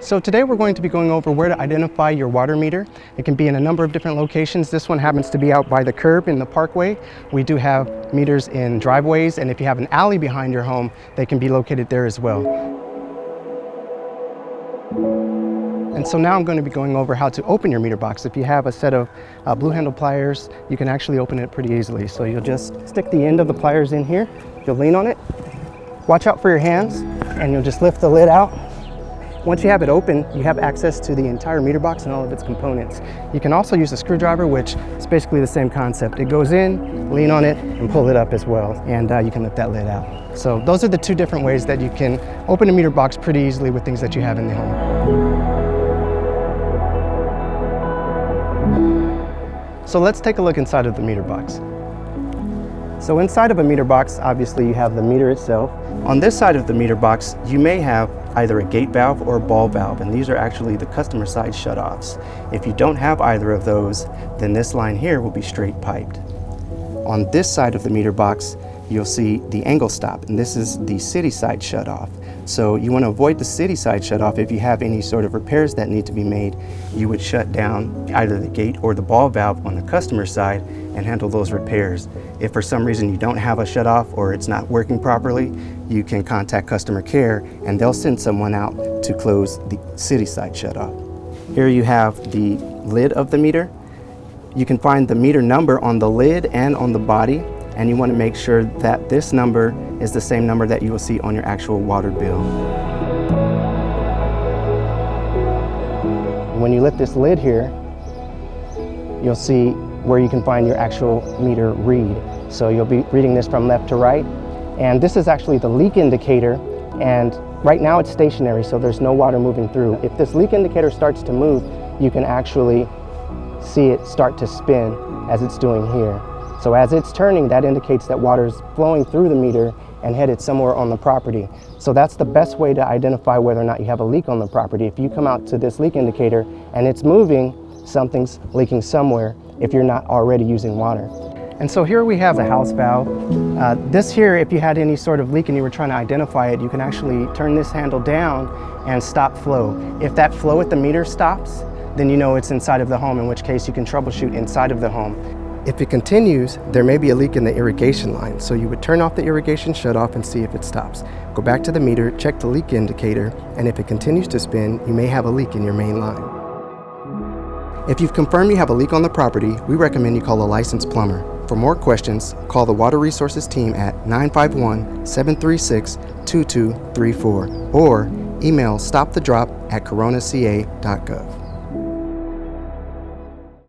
So today we're going to be going over where to identify your water meter. It can be in a number of different locations. This one happens to be out by the curb in the parkway. We do have meters in driveways, and if you have an alley behind your home, they can be located there as well. And so now I'm going to be going over how to open your meter box. If you have a set of blue handle pliers, you can actually open it pretty easily. So you'll just stick the end of the pliers in here, you'll lean on it, watch out for your hands, and you'll just lift the lid out. Once you have it open, you have access to the entire meter box and all of its components. You can also use a screwdriver, which is basically the same concept. It goes in, lean on it, and pull it up as well, and you can lift that lid out. So those are the two different ways that you can open a meter box pretty easily with things that you have in the home. So let's take a look inside of the meter box. So inside of a meter box, obviously you have the meter itself. On this side of the meter box, you may have either a gate valve or a ball valve, and these are actually the customer side shutoffs. If you don't have either of those, then this line here will be straight piped. On this side of the meter box, you'll see the angle stop, and this is the city side shutoff. So you want to avoid the city side shutoff. If you have any sort of repairs that need to be made, you would shut down either the gate or the ball valve on the customer side and handle those repairs. If for some reason you don't have a shutoff or it's not working properly, you can contact customer care and they'll send someone out to close the city side shutoff. Here you have the lid of the meter. You can find the meter number on the lid and on the body, and you want to make sure that this number is the same number that you will see on your actual water bill. When you lift this lid here, you'll see where you can find your actual meter read. So you'll be reading this from left to right, and this is actually the leak indicator, and right now it's stationary, so there's no water moving through. If this leak indicator starts to move, you can actually see it start to spin as it's doing here. So as it's turning, that indicates that water is flowing through the meter and headed somewhere on the property. So that's the best way to identify whether or not you have a leak on the property. If you come out to this leak indicator and it's moving, something's leaking somewhere if you're not already using water. And so here we have a house valve. This here, if you had any sort of leak and you were trying to identify it, you can actually turn this handle down and stop flow. If that flow at the meter stops, then you know it's inside of the home, in which case you can troubleshoot inside of the home. If it continues, there may be a leak in the irrigation line, so you would turn off the irrigation shutoff and see if it stops. Go back to the meter, check the leak indicator, and if it continues to spin, you may have a leak in your main line. If you've confirmed you have a leak on the property, we recommend you call a licensed plumber. For more questions, call the Water Resources team at 951-736-2234 or email stopthedrop@CoronaCA.gov.